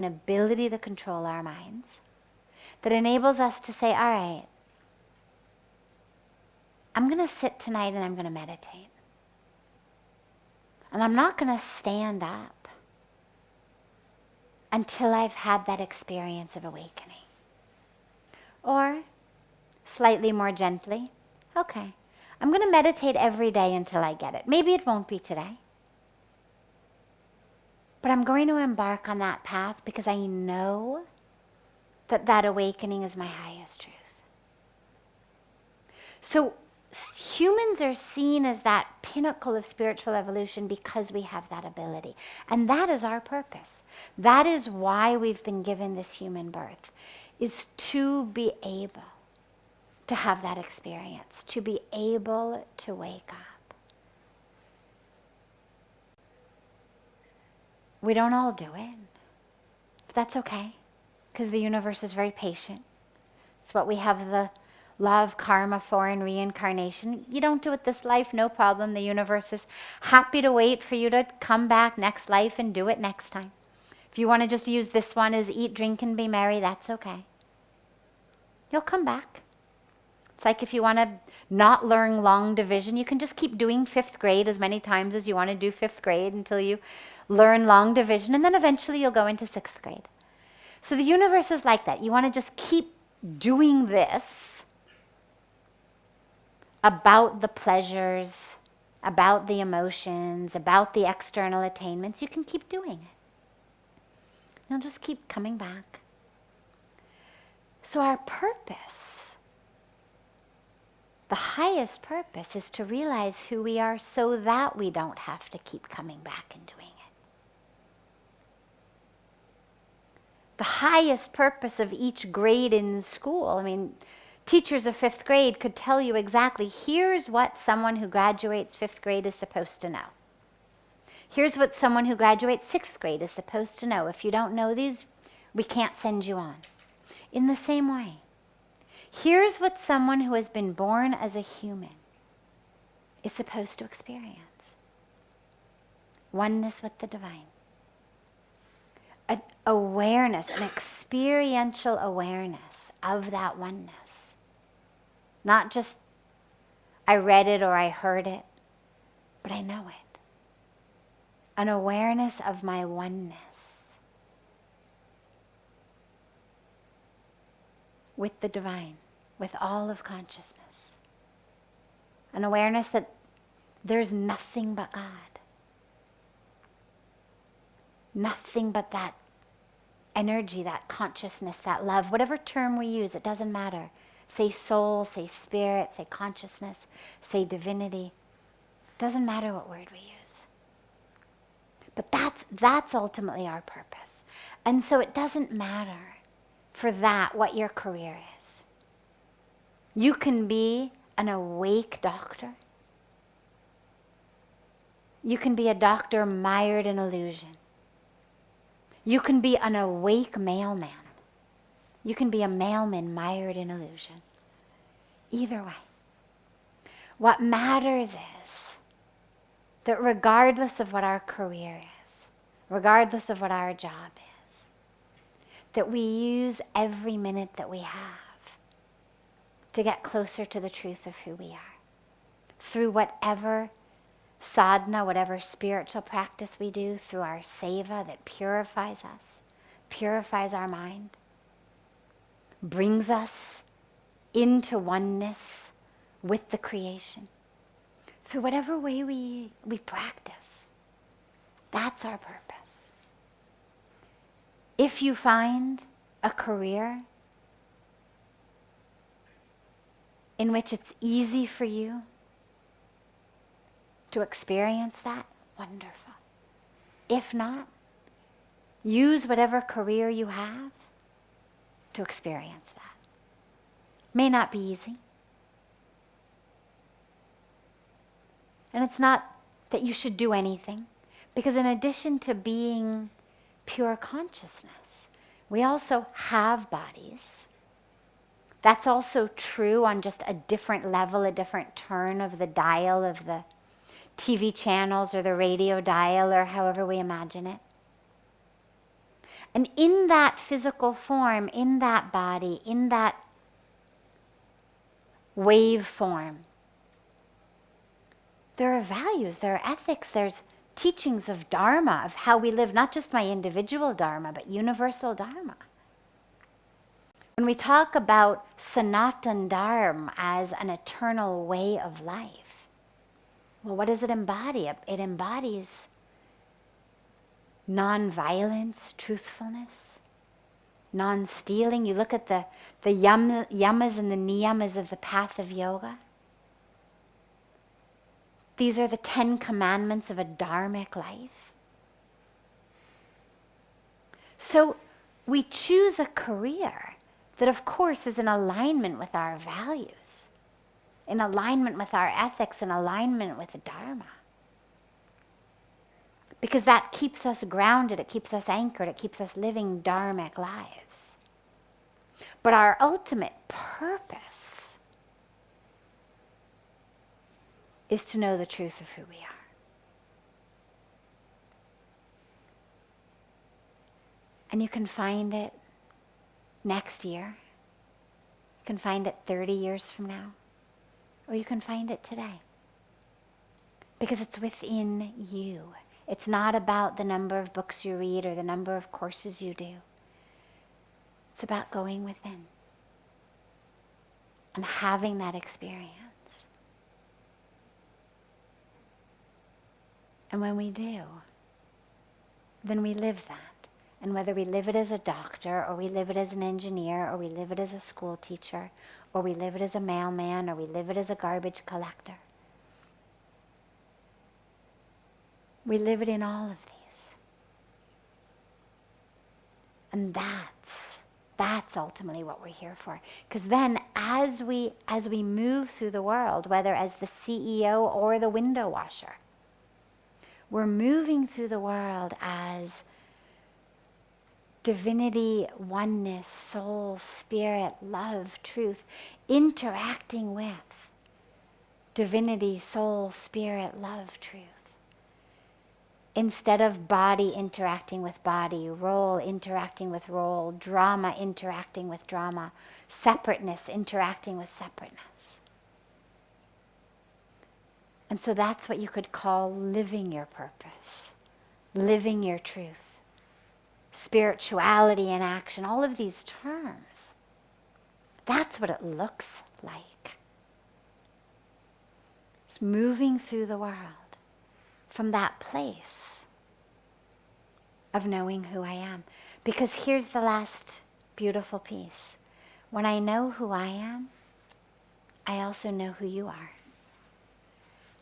an ability to control our minds that enables us to say, all right, I'm going to sit tonight and I'm going to meditate. And I'm not going to stand up until I've had that experience of awakening. Or, slightly more gently, okay, I'm going to meditate every day until I get it. Maybe it won't be today. But I'm going to embark on that path because I know that that awakening is my highest truth. So humans are seen as that pinnacle of spiritual evolution because we have that ability. And that is our purpose. That is why we've been given this human birth, is to be able to have that experience, to be able to wake up. We don't all do it. But that's okay, because the universe is very patient. It's what we have the law of karma for in reincarnation. You don't do it this life, no problem. The universe is happy to wait for you to come back next life and do it next time. If you want to just use this one as eat, drink, and be merry, that's okay. You'll come back. It's like if you want to not learn long division, you can just keep doing 5th grade as many times as you want to do 5th grade until you learn long division, and then eventually you'll go into 6th grade. So the universe is like that. You want to just keep doing this about the pleasures, about the emotions, about the external attainments. You can keep doing it. You'll just keep coming back. So our purpose, the highest purpose, is to realize who we are so that we don't have to keep coming back and doing it. The highest purpose of each grade in school, teachers of 5th grade could tell you exactly, here's what someone who graduates 5th grade is supposed to know. Here's what someone who graduates 6th grade is supposed to know. If you don't know these, we can't send you on. In the same way, here's what someone who has been born as a human is supposed to experience. Oneness with the divine. An awareness, an experiential awareness of that oneness. Not just I read it or I heard it, but I know it. An awareness of my oneness with the divine, with all of consciousness. An awareness that there's nothing but God. Nothing but that energy, that consciousness, that love, whatever term we use, it doesn't matter. Say soul, say spirit, say consciousness, say divinity. Doesn't matter what word we use. But that's ultimately our purpose. And so it doesn't matter for that what your career is. You can be an awake doctor. You can be a doctor mired in illusion. You can be an awake mailman. You can be a mailman mired in illusion. Either way. What matters is that regardless of what our career is, regardless of what our job is, that we use every minute that we have to get closer to the truth of who we are. Through whatever sadhana, whatever spiritual practice we do, through our seva that purifies us, purifies our mind, brings us into oneness with the creation. Through whatever way we practice, that's our purpose. If you find a career in which it's easy for you to experience that, wonderful. If not, use whatever career you have to experience that. May not be easy. And it's not that you should do anything, because in addition to being pure consciousness, we also have bodies. That's also true on just a different level, a different turn of the dial of the TV channels or the radio dial or however we imagine it. And in that physical form, in that body, in that wave form, there are values, there are ethics, there's teachings of Dharma, of how we live, not just my individual Dharma, but universal Dharma. When we talk about Sanatan Dharma as an eternal way of life, well, what does it embody? It embodies non-violence, truthfulness, non-stealing. You look at the yamas and the niyamas of the path of yoga. These are the 10 commandments of a dharmic life. So we choose a career that, of course, is in alignment with our values, in alignment with our ethics, in alignment with the Dharma. Because that keeps us grounded, it keeps us anchored, it keeps us living dharmic lives. But our ultimate purpose is to know the truth of who we are. And you can find it next year. You can find it 30 years from now. Or you can find it today. Because it's within you. It's not about the number of books you read or the number of courses you do. It's about going within and having that experience. And when we do, then we live that. And whether we live it as a doctor, or we live it as an engineer, or we live it as a school teacher, or we live it as a mailman, or we live it as a garbage collector, we live it in all of these. And that's ultimately what we're here for. Because then as we move through the world, whether as the CEO or the window washer, we're moving through the world as divinity, oneness, soul, spirit, love, truth, interacting with divinity, soul, spirit, love, truth. Instead of body interacting with body, role interacting with role, drama interacting with drama, separateness interacting with separateness. And so that's what you could call living your purpose, living your truth. Spirituality in action, all of these terms. That's what it looks like. It's moving through the world from that place of knowing who I am. Because here's the last beautiful piece. When I know who I am, I also know who you are.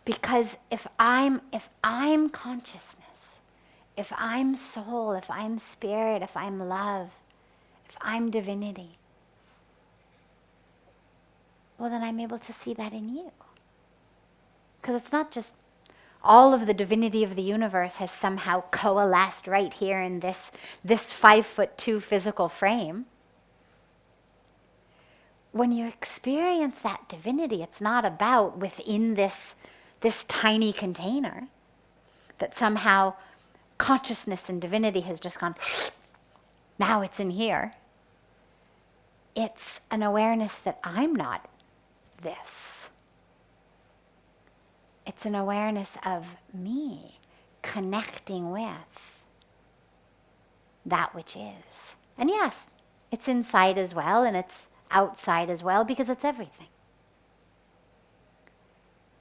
Because if I'm consciousness, if I'm soul, if I'm spirit, if I'm love, if I'm divinity, well, then I'm able to see that in you. Because it's not just all of the divinity of the universe has somehow coalesced right here in this 5'2" physical frame. When you experience that divinity, it's not about within this tiny container that somehow consciousness and divinity has just gone, now it's in here. It's an awareness that I'm not this. It's an awareness of me connecting with that which is. And yes, it's inside as well, and it's outside as well, because it's everything.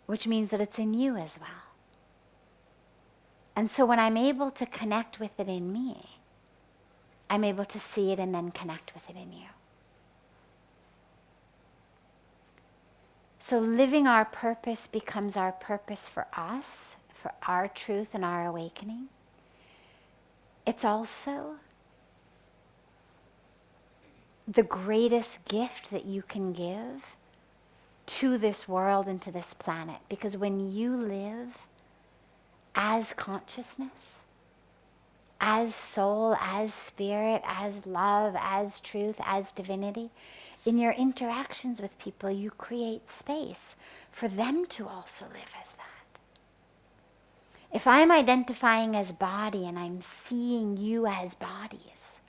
Which means that it's in you as well. And so when I'm able to connect with it in me, I'm able to see it and then connect with it in you. So living our purpose becomes our purpose for us, for our truth and our awakening. It's also the greatest gift that you can give to this world and to this planet. Because when you live as consciousness, as soul, as spirit, as love, as truth, as divinity, in your interactions with people, you create space for them to also live as that. If I'm identifying as body and I'm seeing you as bodies,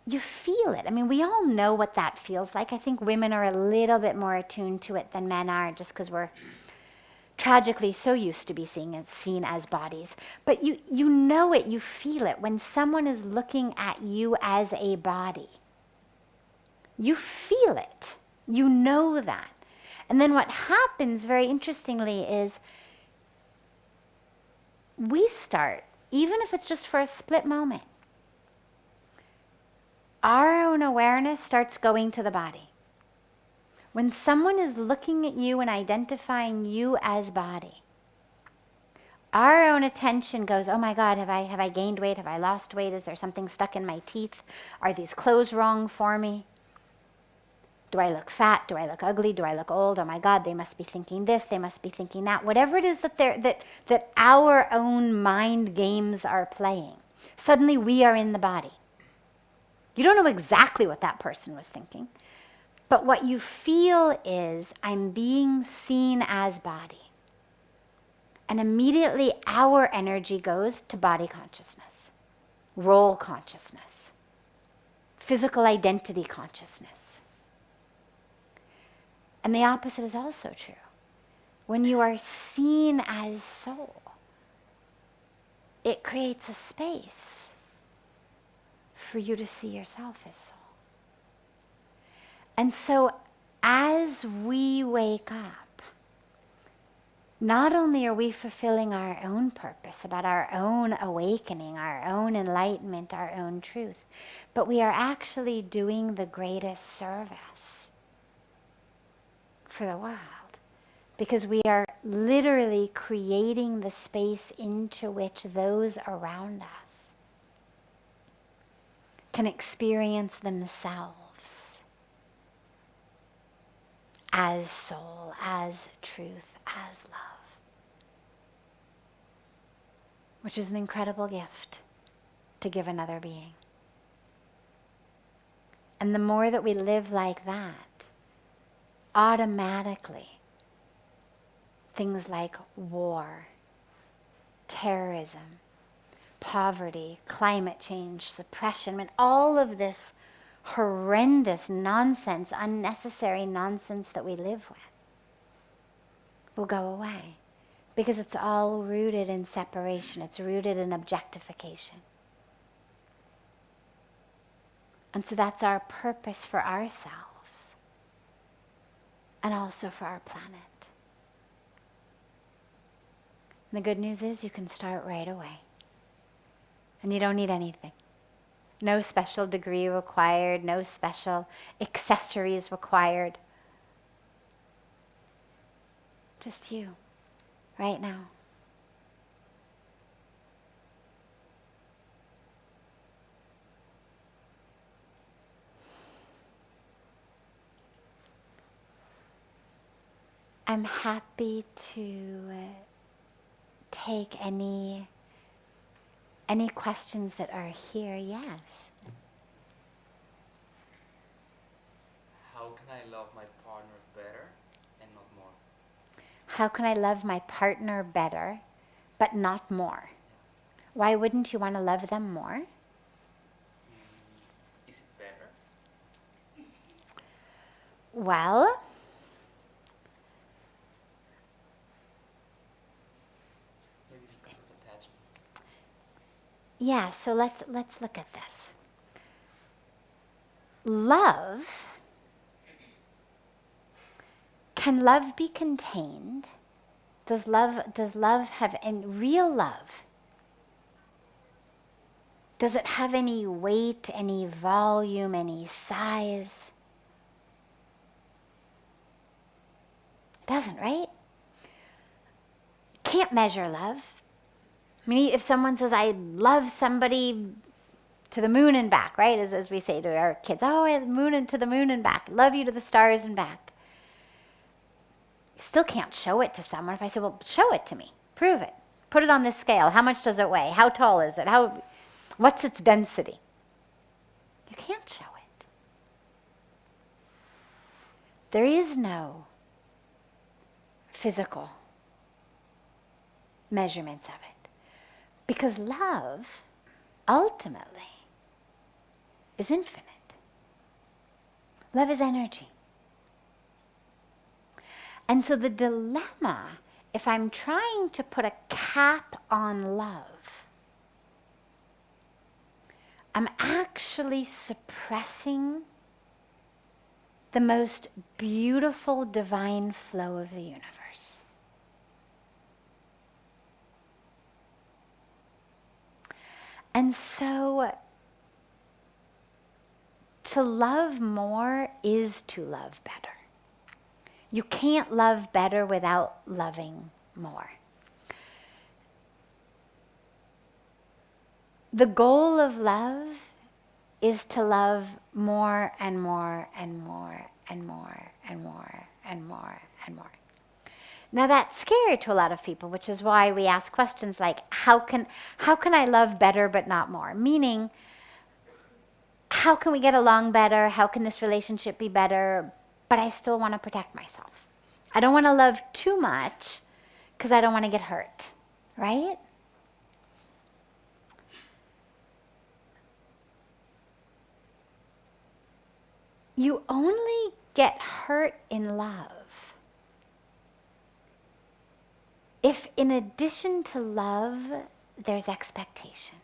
you feel it. I mean, we all know what that feels like. I think women are a little bit more attuned to it than men are, just because we're tragically so used to be seen as bodies. But you know it, you feel it. When someone is looking at you as a body, you feel it. You know that. And then what happens, very interestingly, is we start, even if it's just for a split moment, our own awareness starts going to the body. When someone is looking at you and identifying you as body, our own attention goes, oh my God, have I gained weight? Have I lost weight? Is there something stuck in my teeth? Are these clothes wrong for me? Do I look fat? Do I look ugly? Do I look old? Oh my God, they must be thinking this, they must be thinking that. Whatever it is that our own mind games are playing, suddenly we are in the body. You don't know exactly what that person was thinking, but what you feel is, I'm being seen as body. And immediately our energy goes to body consciousness, role consciousness, physical identity consciousness. And the opposite is also true. When you are seen as soul, it creates a space for you to see yourself as soul. And so as we wake up, not only are we fulfilling our own purpose about our own awakening, our own enlightenment, our own truth, but we are actually doing the greatest service for the world, because we are literally creating the space into which those around us can experience themselves as soul, as truth, as love, which is an incredible gift to give another being. And the more that we live like that, automatically things like war, terrorism, poverty, climate change, suppression, I mean, all of this horrendous nonsense, unnecessary nonsense that we live with will go away, because it's all rooted in separation. It's rooted in objectification. And so that's our purpose for ourselves and also for our planet. And the good news is you can start right away. And you don't need anything. No special degree required, no special accessories required. Just you, right now. I'm happy to take any questions that are here. Yes. How can I love my partner better and not more? How can I love my partner better, but not more? Why wouldn't you want to love them more? Is it better? Well, Maybe because of attachment. yeah, so let's look at this. Love, can love be contained? Does love have, and real love, does it have any weight, any volume, any size? It doesn't, right? Can't measure love. I mean, if someone says, I love somebody to the moon and back, right? As we say to our kids, oh, to the moon and back, love you to the stars and back. You still can't show it to someone. If I say, well, show it to me, prove it, put it on this scale. How much does it weigh? How tall is it? What's its density? You can't show it. There is no physical measurements of it. Because love, ultimately, is infinite. Love is energy. And so the dilemma, if I'm trying to put a cap on love, I'm actually suppressing the most beautiful divine flow of the universe. And so to love more is to love better. You can't love better without loving more. The goal of love is to love more and more and more and more and more and more and more. Now that's scary to a lot of people, which is why we ask questions like, how can I love better but not more? Meaning, how can we get along better? How can this relationship be better? But I still want to protect myself. I don't want to love too much because I don't want to get hurt, right? You only get hurt in love if in addition to love, there's expectation.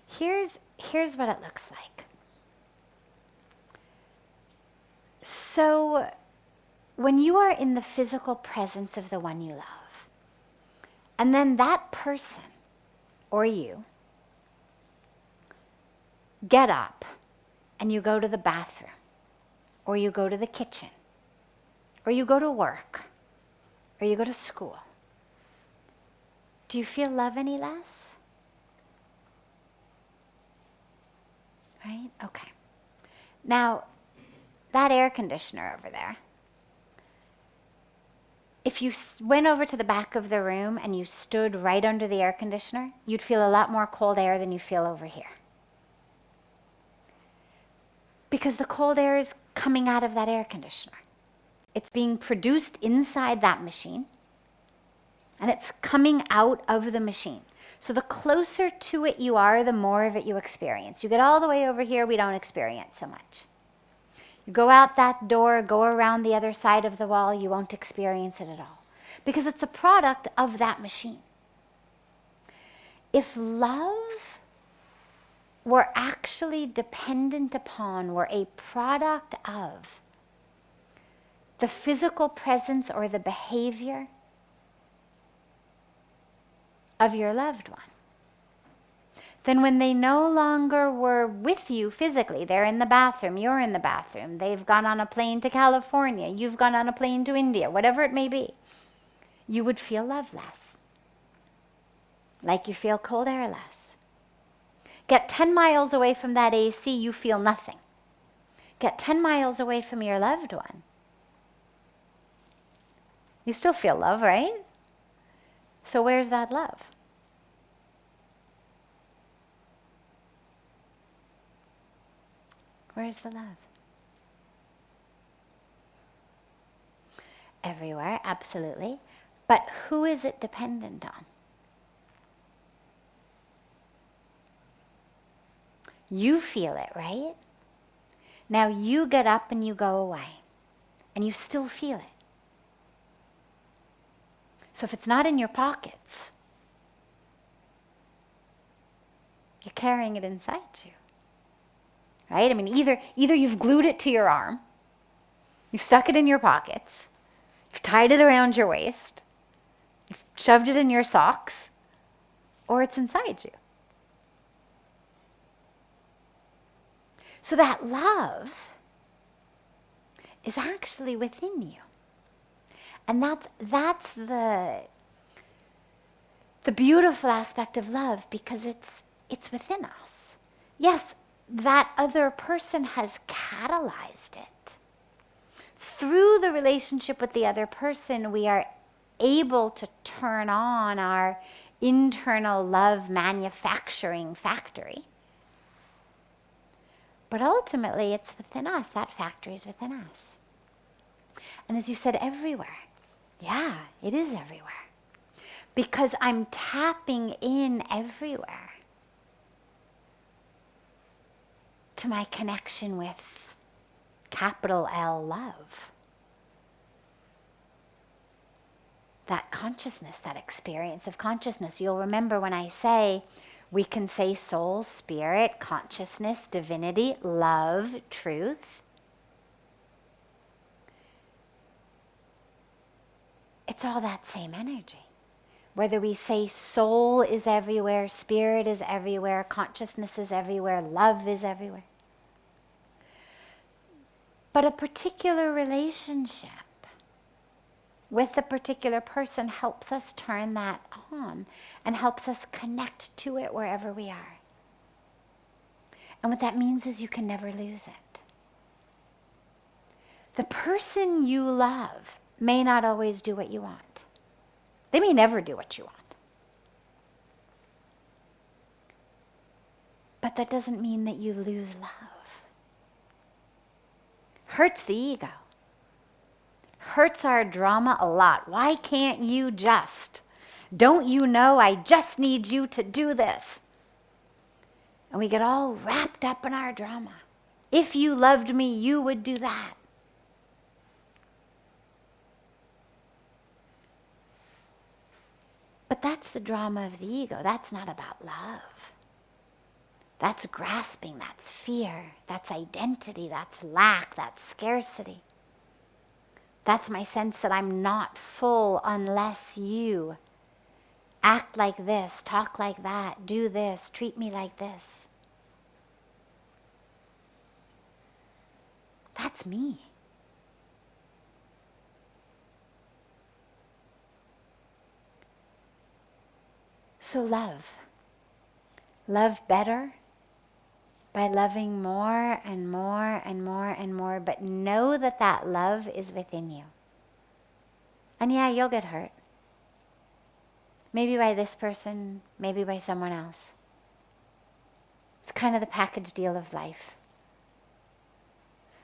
Here's what it looks like. So when you are in the physical presence of the one you love, and then that person or you get up and you go to the bathroom, or you go to the kitchen, or you go to work, or you go to school, do you feel love any less? Right? Okay. Now, that air conditioner over there, if you went over to the back of the room and you stood right under the air conditioner, you'd feel a lot more cold air than you feel over here. Because the cold air is coming out of that air conditioner. It's being produced inside that machine, and it's coming out of the machine. So the closer to it you are, the more of it you experience. You get all the way over here, we don't experience so much. You go out that door, go around the other side of the wall, you won't experience it at all. Because it's a product of that machine. If love were actually dependent upon, were a product of the physical presence or the behavior of your loved one, then when they no longer were with you physically, they're in the bathroom, you're in the bathroom, they've gone on a plane to California, you've gone on a plane to India, whatever it may be, you would feel love less. Like you feel cold air less. Get 10 miles away from that AC, you feel nothing. Get 10 miles away from your loved one, you still feel love, right? So where's that love? Where's the love? Everywhere, absolutely. But who is it dependent on? You feel it, right? Now you get up and you go away, and you still feel it. So if it's not in your pockets, you're carrying it inside you. Right? I mean, either you've glued it to your arm, you've stuck it in your pockets, you've tied it around your waist, you've shoved it in your socks, or it's inside you. So that love is actually within you. And that's the beautiful aspect of love, because it's within us. Yes, that other person has catalyzed it. Through the relationship with the other person, we are able to turn on our internal love manufacturing factory. But ultimately, it's within us. That factory is within us. And as you said, everywhere. Yeah, it is everywhere. Because I'm tapping in everywhere. to my connection with capital L love. That consciousness, that experience of consciousness. You'll remember when I say, we can say soul, spirit, consciousness, divinity, love, truth. It's all that same energy. Whether we say soul is everywhere, spirit is everywhere, consciousness is everywhere, love is everywhere. But a particular relationship with a particular person helps us turn that on and helps us connect to it wherever we are. And what that means is you can never lose it. The person you love may not always do what you want. They may never do what you want. But that doesn't mean that you lose love. Hurts the ego. Hurts our drama a lot. Why can't you just? Don't you know I just need you to do this? And we get all wrapped up in our drama. If you loved me, you would do that. But that's the drama of the ego. That's not about love. That's grasping, that's fear, that's identity, that's lack, that's scarcity. That's my sense that I'm not full unless you act like this, talk like that, do this, treat me like this. That's me. So love. Love better by loving more and more and more and more, but know that that love is within you. And yeah, you'll get hurt. Maybe by this person, maybe by someone else. It's kind of the package deal of life.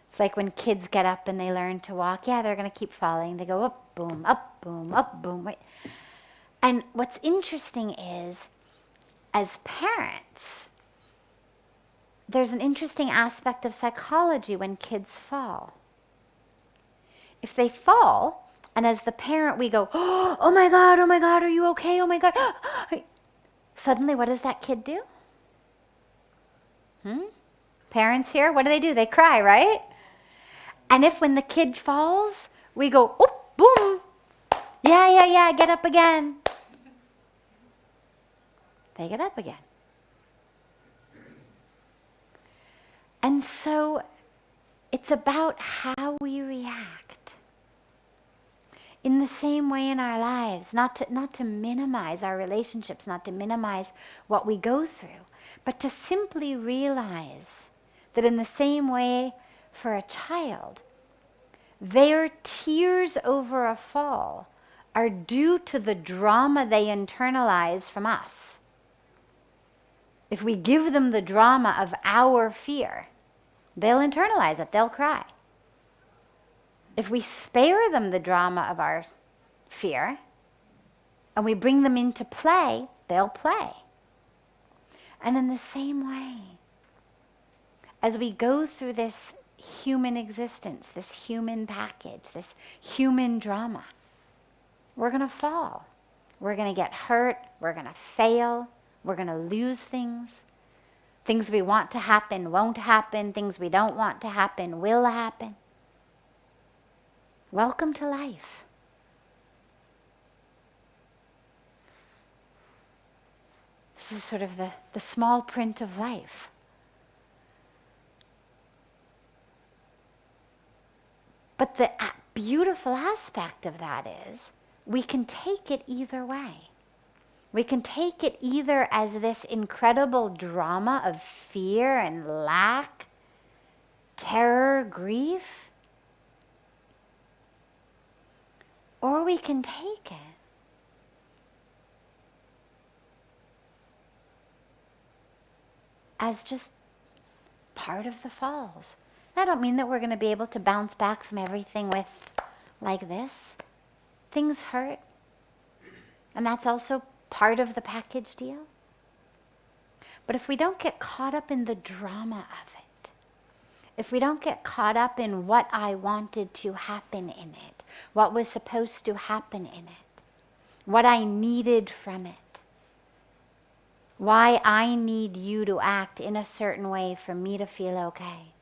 It's like when kids get up and they learn to walk. Yeah, they're going to keep falling. They go up, boom, up, boom, up, boom. Right? And what's interesting is, as parents, there's an interesting aspect of psychology when kids fall. If they fall, and as the parent we go, oh my God, are you okay? Oh my God. Suddenly, what does that kid do? Parents here, what do? They cry, right? And if when the kid falls, we go, oh, boom. Yeah, get up again. They get up again. And so it's about how we react. In the same way in our lives, not to minimize our relationships, not to minimize what we go through, but to simply realize that in the same way for a child, their tears over a fall are due to the drama they internalize from us. If we give them the drama of our fear, they'll internalize it, they'll cry. If we spare them the drama of our fear, and we bring them into play, they'll play. And in the same way, as we go through this human existence, this human package, this human drama, we're going to fall. We're going to get hurt. We're going to fail. We're going to lose things. Things we want to happen won't happen. Things we don't want to happen will happen. Welcome to life. This is sort of the small print of life. But the beautiful aspect of that is we can take it either way. We can take it either as this incredible drama of fear and lack, terror, grief, or we can take it as just part of the falls. I don't mean that we're going to be able to bounce back from everything with like this. Things hurt. And that's also part of the package deal. But if we don't get caught up in the drama of it, if we don't get caught up in what I wanted to happen in it, what was supposed to happen in it, what I needed from it, why I need you to act in a certain way for me to feel okay.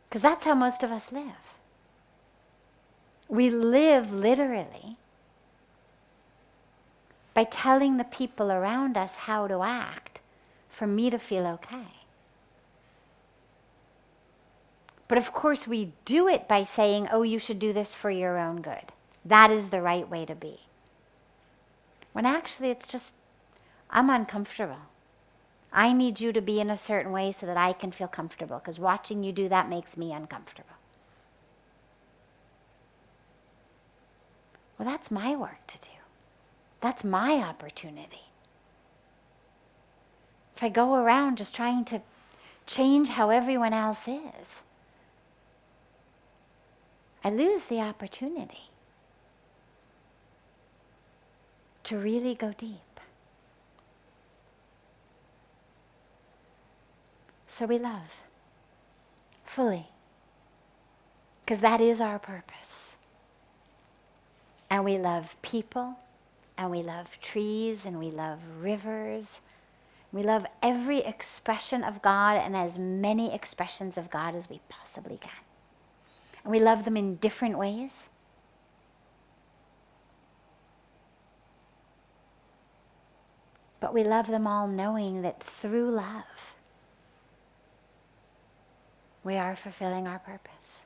Because that's how most of us live. We live literally by telling the people around us how to act for me to feel okay. But of course we do it by saying, oh, you should do this for your own good. That is the right way to be. When actually it's just, I'm uncomfortable. I need you to be in a certain way so that I can feel comfortable, because watching you do that makes me uncomfortable. Well, that's my work to do. That's my opportunity. If I go around just trying to change how everyone else is, I lose the opportunity to really go deep. So we love fully, because that is our purpose. And we love people, and we love trees, and we love rivers. We love every expression of God, and as many expressions of God as we possibly can. And we love them in different ways. But we love them all knowing that through love, we are fulfilling our purpose.